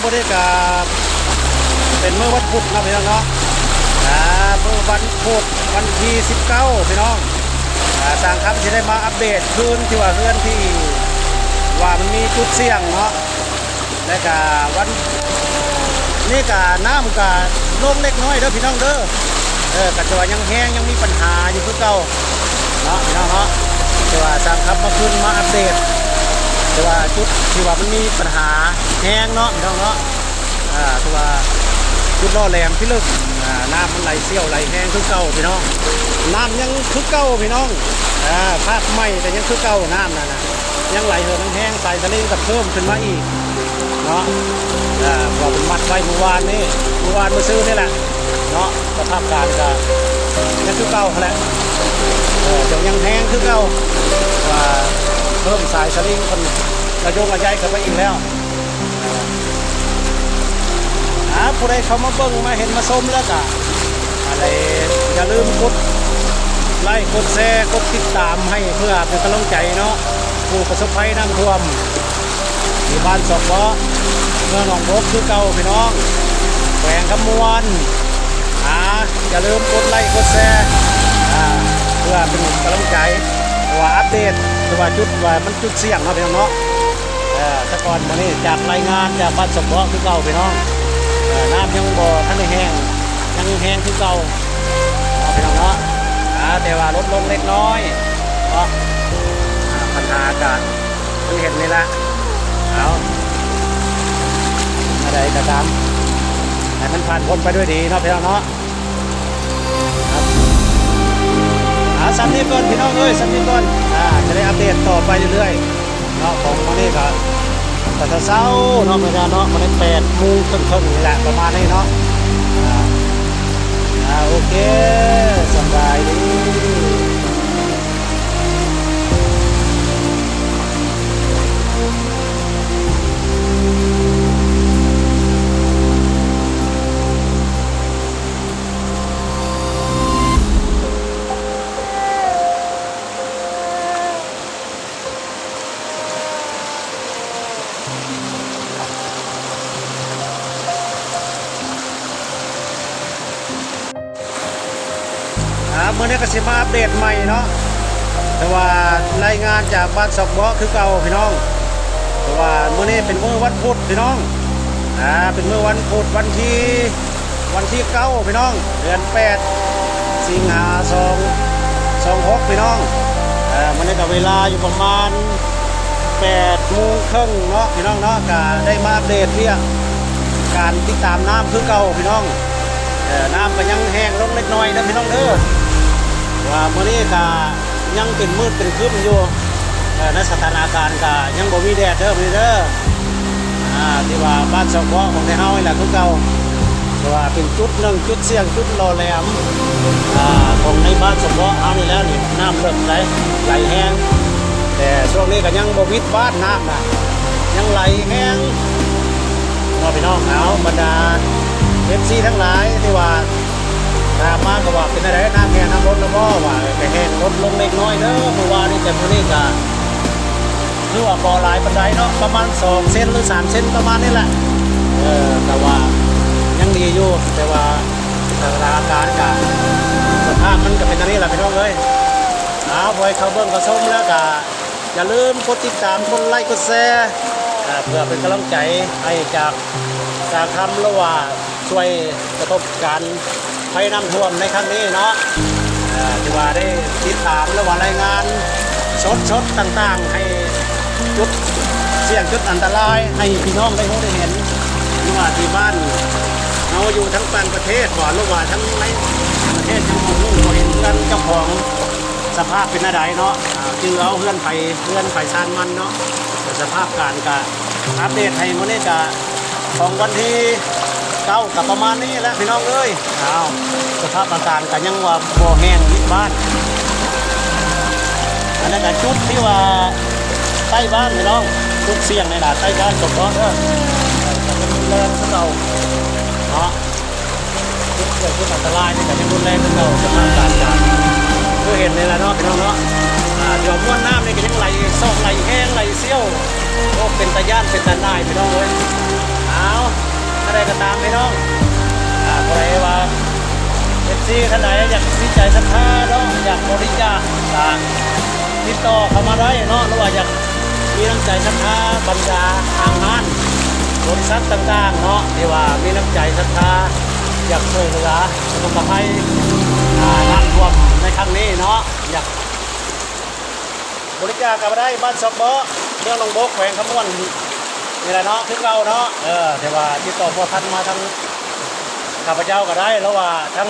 บริการเป็นเมื่อวันพุธนะพี่น้องเนาะเมื่อวันพุธวันที่19พี่น้องสร้างครับจะได้มาอัปเดตคืนที่ว่าเพื่อนที่ว่ามันมีจุดเสี่ยงเนาะและก็วันนี่ก็น้ำก็ลงเล็กน้อยเด้อพี่น้องเด้อก็จะว่ายังแห้งยังมีปัญหาอยู่คือเก่าเนาะพี่น้องเนาะแต่ว่าสร้างครับมาคืนมาอัปเดตแต่ว่าจุดที่ว่ามันมีปัญหาแห้งเนาะพี่น้องเนาะแต่ว่าจุดล่อแหลมพิลึกน้ำมันไหลเชี่ยวไหลแห้งคือเก่าพี่น้องน้ำยังคือเก่าพี่น้องภาพใหม่แต่ยังคือเก่าน้ำนะยังไหลเหินแห้งใส่ทะเลกับเพิ่มขึ้นมาอีกเนาะพอเป็นมัดไว้เมื่อวานมาซื้อนี่แหละเนาะสภาพการก็ยังคือเก่าแหละเดี๋ยวยังแห้งคือเก่าว่าเพิ่มสายสลิงคนระยงระยายกันไปอีกแล้วผู้ใดเขามาเบิ่งมาเห็นมาชมแล้วก็อะไรอย่าลืมกดไลค์กดแชร์กดติดตามให้เพื่อเป็นกำลังใจเนาะผู้ประสบภัยน้ำท่วมที่บ้านสอบเบาะเมืองหนองบกคือเก่าพี่น้องแขวงคำมวนอย่าลืมกดไลค์กดแชร์เพื่อเป็นกำลังใจว่าอัปเดตว่าจุดว่ามันจุดเสี่ยงเนาะพี่น้องเนาะแต่ก่อนวันนี้จากรายงานจากบ้านสอบเบาะคือเก่าพี่น้องน้ำยังบ่ทันได้แห้งยังแห้งคือเก่าพี่น้องเนาะแต่ว่าลดลงเล็กน้อยเนาะปัญหาอากาศมันเห็นนี่ละเอาอะไรก็ตามให้มันผ่านพ้นไปด้วยดีเนาะพี่น้องเนาะสัมนี้ก่อนพี่น้องเอ้ยสัมนี้ก่อนจะได้อัปเดตต่อไปเรื่อยๆเนาะของวันนี้ก็แต่เช้าเนาะเมื่อเนาะมันได้8 โมงครึ่งนี่แหละประมาณนี้เนาะโอเคสบายดีเมื่อนี้ก็สิมาอัปเดตใหม่เนาะแต่ว่ารายงานจากบ้านสอบเบาะคือเก่าพี่น้องแต่ว่าเมื่อนี้เป็นมื้อวันพุธพี่น้องเป็นมื้อวันพุธวันที่9พี่น้องเดือน8 สิงหาคม26พี่น้องวันนี้ก็เวลาอยู่ประมาณ8 โมงครึ่งเนาะพี่น้องเนาะก็ได้มาอัปเดตเรื่องการติดตามน้ำคือเก่าพี่น้องน้ำก็ยังแห้งลงเล็กน้อยนะพี่น้องเด้อว่าเมื่อนี้ก็ยังเป็นมืดเป็นครึ้มอยู่ในสถานการณ์ก็ยังบ่มีแดดเด้อพี่เด้อที่ว่าบ้านสอบเบาะของไทยเฮานี่แหละคือเก่าแต่ว่าเป็นจุดหนึ่งจุดเสี่ยงจุดรอแหลมของในบ้านสอบเบาะเฮานี่แล้วนี่น้ำเริ่มไหลแห้งแต่ช่วงนี้ก็ยังบ่วิดบ้านน้ำนะยังไหลแห้งพี่น้องเอาบรรดาFC ทั้งหลายที่ว่ามาก็ว่าเป็นอะไรน้ำแห้งน้ำลดแล้วก็ว่าแต่แห้งลดลงเล็กน้อยเด้อเมื่อวานนี้แต่เมื่อนี้ก็คือว่าบ่อหลายปันไดเนาะประมาณ2 เซนหรือ3 เซนประมาณนี้แหละแต่ว่ายังดีอยู่แต่ว่าสถานการณ์กับสภาพมันก็เป็นอันนี้แหละพี่น้องเลยพอให้เขาเบิ่งเขาชมแล้วก็อย่าลืมกดติดตามกดไลค์กดแชร์เพื่อเป็นกำลังใจให้จากการทำระหว่างช่วยกระทบการภัยน้ำท่วมในครั้งนี้เนาะที่ว่าได้ติดตามและว่ารายงานสดต่างๆให้จุดเสี่ยงจุดอันตรายให้พี่น้องได้เห็นว่าที่บ้านเราอยู่ทั้งต่างประเทศหรือว่าทั้งในประเทศทั้งหมดเราเห็นกันเจ้าของสภาพเป็นอะไรเนาะจึงเอาเพื่อนไผ่ซานมันเนาะสภาพการก็อัปเดตให้มื้อนี้ก็ของวันที่9กับประมาณนี้แหละพี่น้องเอ้ยสภาพอากาศก็ยังว่าบ่แห้งนิดบ้านอันนั้นก็จุดที่ว่าใต้บ้านพี่น้องจุดเสี่ยงในหลาใต้บ้านสมบูรณ์จะเป็นแรงขึ้นเราเนาะจุดเกิดขึ้นอันตรายนี่ก็จะรุนแรงขึ้นเราสภาพอากาศก็เห็นเลยละเนาะพี่น้องเนาะเดี๋ยวม้วนน้ำนี่ก็ยังไหลซอกไหลแห้งไหลเซี่ยวโอ้เป็นตะย่านเป็นตะนายพี่น้องเอ้ย ก็ตามพี่น้องผู้ใดว่าเอฟซีท่านใดอยากมีใจศรัทธาเนาะอยากบริจาคติดต่อเข้ามาได้เนาะหรือว่าอยากมีน้ำใจศรัทธาบรรดาทางงานบริษัทต่างๆเนาะที่ว่ามีน้ำใจศรัทธาอยากช่วยเหลือสมุนไพรน้ำท่วมในครั้งนี้เนาะอยากบริจาคกับได้บ้านซอกเบาะเรื่องลงโบกแขวงขมวนนี่แหละเนาะคือเราเนาะแต่ว่าติดต่อพอทันมาทั้งข้าพเจ้าก็ได้แล้วว่าทั้ง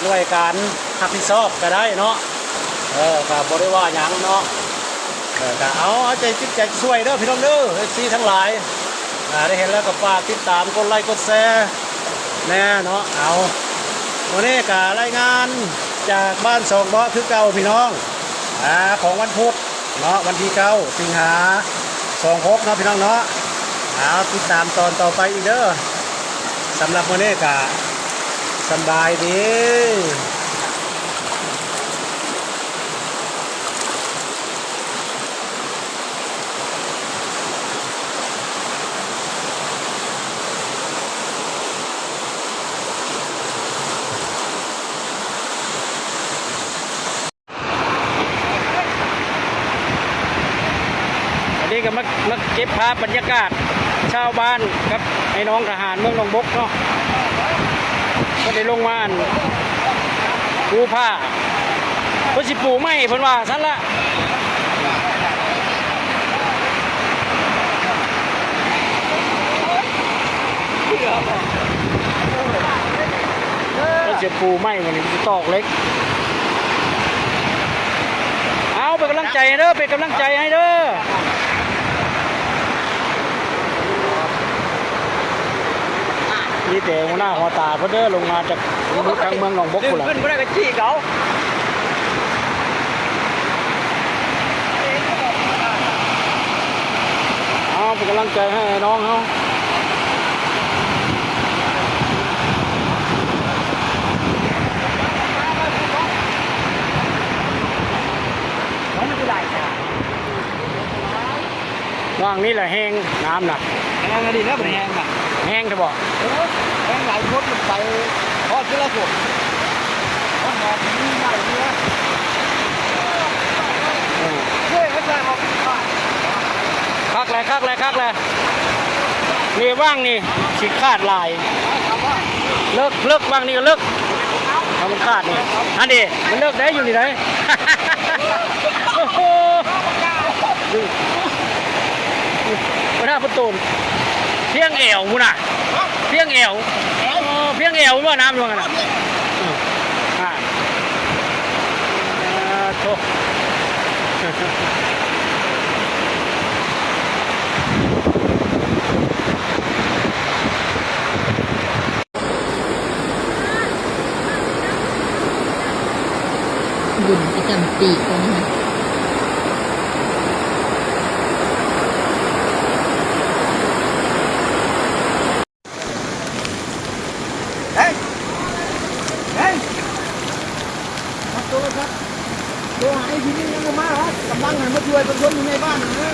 หน่วยการรับผิดชอบก็ได้เนาะกับบริวารอย่างเนาะก็เอาใจจิตใจช่วยเด้อพี่น้องเด้อซีทั้งหลายได้เห็นแล้วก็ฝากติดตามกดไลค์กดแชร์แน่เนาะเอาวันนี้ก็รายงานจากบ้านสองเบาะคือเก่าพี่น้องของวันพุธเนาะวันที่9 สิงหา26เนาะพี่น้องเนาะเอาติดตามตอนต่อไปอีกเด้อสำหรับวันนี้ก็สบายดีนี่ก็มาเก็บภาพบรรยากาศชาวบ้านครับไอ้น้องทหารเมืองหนองบกเนาะก็ได้ลงมาปูผ้าเพิ่นสิปูไม้เพิ่นว่าซั่นละเพิ่นสิปูไม้มันสิตอกเล็กเอาเป็นกำลังใจเด้อเป็นกำลังใจให้เด้อนี่แต่หัวหน้าหัวตาเพื่อเด้อลงมาจากทางเมืองหนองบกกูละขึ้นไม่ได้ก็จี้เขาเอาเป็นกำลังใจให้น้องเขาว่างนี่แหละแห้งน้ำน่ะแห้งดีแล้วเป็นแห้งน่ะแห้งจะบอกแห้งหลายคนมันไปทอดขึ้นแล้วสุดทอดหอมนี่ใหญ่เนี่ยเฮ้ยไม่ใช่หรอกคักเลยนี่ว่างนี่ฉีกขาดลายเลิกว่างนี่ก็เลิกทำมันขาดนี่อันนี้มันเลิกได้อยู่นี่ไหนหน้าประตูเพียงเอวมุน่ะเพียงเอวว่าน้ำลงกันนะโธ่บุญประจำปีกันนะคะตัวหายทีนี้ยังมาฮะกำลังหันมาช่วยคนอยู่ในบ้านนะ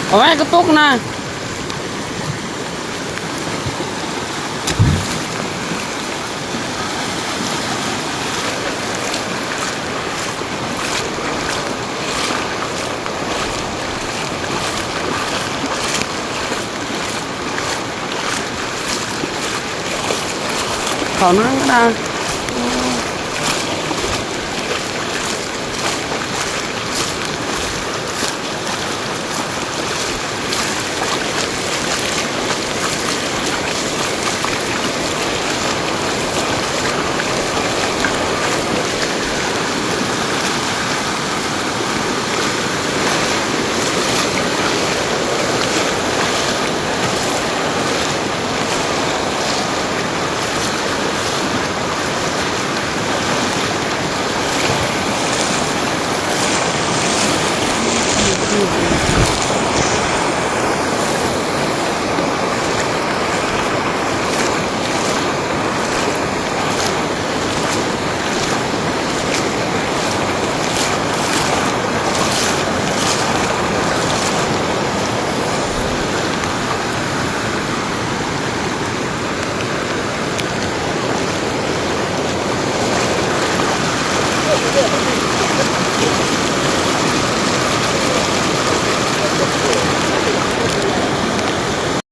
เอาไว้กระตุกนะขอนั่งก็ได้